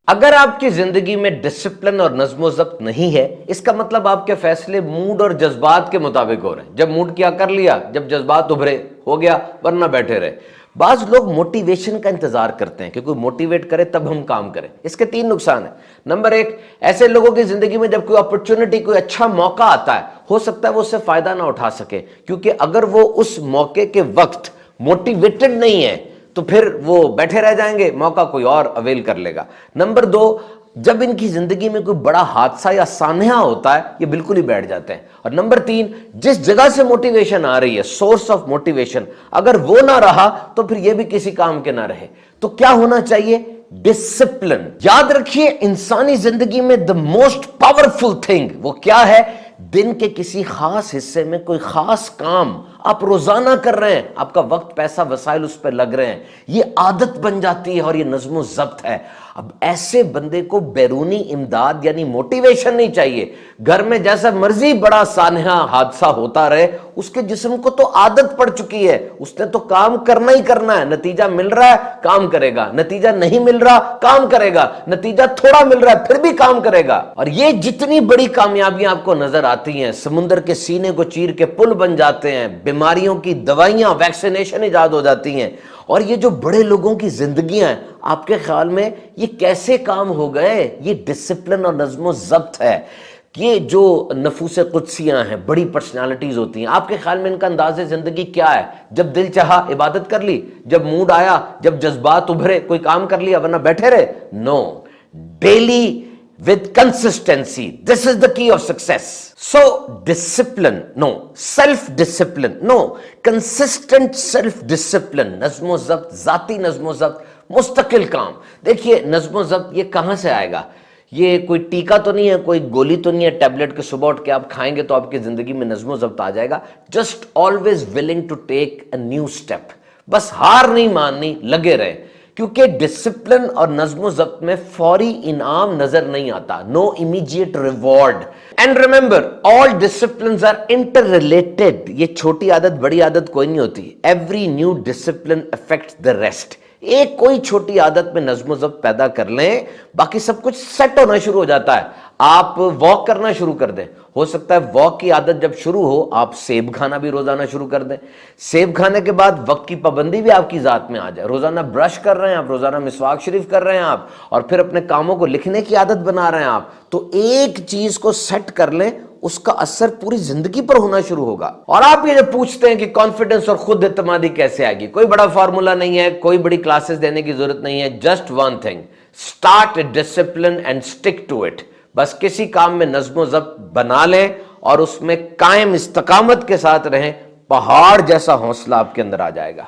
اگر آپ کی زندگی میں ڈسپلن اور نظم و ضبط نہیں ہے، اس کا مطلب آپ کے فیصلے موڈ اور جذبات کے مطابق ہو رہے ہیں۔ جب موڈ کیا کر لیا، جب جذبات ابھرے ہو گیا، ورنہ بیٹھے رہے۔ بعض لوگ موٹیویشن کا انتظار کرتے ہیں کہ کوئی موٹیویٹ کرے تب ہم کام کریں۔ اس کے 3 نقصان ہیں۔ نمبر 1، ایسے لوگوں کی زندگی میں جب کوئی اپرچونٹی، کوئی اچھا موقع آتا ہے، ہو سکتا ہے وہ اس سے فائدہ نہ اٹھا سکے، کیونکہ اگر وہ اس موقع کے وقت موٹیویٹڈ نہیں ہے تو پھر وہ بیٹھے رہ جائیں گے، موقع کوئی اور اویل کر لے گا۔ نمبر 2، جب ان کی زندگی میں کوئی بڑا حادثہ یا سانحہ ہوتا ہے، یہ بالکل ہی بیٹھ جاتے ہیں۔ اور نمبر 3، جس جگہ سے موٹیویشن آ رہی ہے، سورس آف موٹیویشن، اگر وہ نہ رہا تو پھر یہ بھی کسی کام کے نہ رہے۔ تو کیا ہونا چاہیے؟ ڈسپلن۔ یاد رکھیے، انسانی زندگی میں the most powerful thing وہ کیا ہے؟ دن کے کسی خاص حصے میں کوئی خاص کام آپ روزانہ کر رہے ہیں، آپ کا وقت، پیسہ، وسائل اس پہ لگ رہے ہیں، یہ عادت بن جاتی ہے اور یہ نظم و ضبط ہے۔ اب ایسے بندے کو بیرونی امداد یعنی موٹیویشن نہیں چاہیے۔ گھر میں جیسا مرضی بڑا سانحہ حادثہ ہوتا رہے، اس کے جسم کو تو عادت پڑ چکی ہے، اس نے تو کام کرنا ہی کرنا ہے۔ نتیجہ مل رہا ہے، کام کرے گا، نتیجہ نہیں مل رہا، کام کرے گا، نتیجہ تھوڑا مل رہا ہے، پھر بھی کام کرے گا۔ اور یہ جتنی بڑی کامیابیاں آپ کو نظر آتی ہیں، سمندر کے سینے کو چیر کے پل بن جاتے ہیں، بیماریوں کی دوائیاں، ویکسینیشن ایجاد ہو جاتی ہیں، اور یہ جو بڑے لوگوں کی زندگیاں ہیں، آپ کے خیال میں یہ کیسے کام ہو گئے؟ یہ ڈسپلن اور نظم و ضبط ہے۔ یہ جو نفوس قدسیاں ہیں، بڑی پرسنالٹیز ہوتی ہیں، آپ کے خیال میں ان کا انداز زندگی کیا ہے؟ جب دل چاہا عبادت کر لی، جب موڈ آیا، جب جذبات ابھرے کوئی کام کر لیا، ورنہ بیٹھے رہے؟ نو، daily with consistency, this is the key of success. So discipline, no. Self-discipline, no. Consistent self-discipline, نظم و ضبط، ذاتی نظم و ضبط، مستقل کام۔ دیکھیے، نظم و ضبط یہ کہاں سے آئے گا؟ یہ کوئی ٹیکہ تو نہیں ہے، کوئی گولی تو نہیں ہے، ٹیبلٹ کے صبح اٹھ کے آپ کھائیں گے تو آپ کی زندگی میں نظم و ضبط آ جائے گا۔ Just always willing to take a new step. بس ہار نہیں ماننی، لگے رہے، کیونکہ ڈسپلن اور نظم و ضبط میں فوری انعام نظر نہیں آتا۔ No immediate reward. And remember, all disciplines are inter related. یہ چھوٹی عادت بڑی عادت کوئی نہیں ہوتی۔ Every new discipline affects the rest. ایک کوئی چھوٹی عادت میں نظم و ضبط پیدا کر لیں، باقی سب کچھ سیٹ ہونا شروع ہو جاتا ہے۔ آپ واک کرنا شروع کر دیں، ہو سکتا ہے واک کی عادت جب شروع ہو، آپ سیب کھانا بھی روزانہ شروع کر دیں۔ سیب کھانے کے بعد وقت کی پابندی بھی آپ کی ذات میں آ جائے۔ روزانہ برش کر رہے ہیں آپ، روزانہ مسواک شریف کر رہے ہیں آپ، اور پھر اپنے کاموں کو لکھنے کی عادت بنا رہے ہیں آپ، تو ایک چیز کو سیٹ کر لیں، اس کا اثر پوری زندگی پر ہونا شروع ہوگا۔ اور آپ یہ جو پوچھتے ہیں کہ کانفیڈنس اور خود اعتمادی کیسے آئے گی، کوئی بڑا فارمولا نہیں ہے، کوئی بڑی کلاسز دینے کی ضرورت نہیں ہے۔ Just one thing, start discipline and stick to it. بس کسی کام میں نظم و ضبط بنا لیں اور اس میں قائم استقامت کے ساتھ رہیں، پہاڑ جیسا حوصلہ آپ کے اندر آ جائے گا۔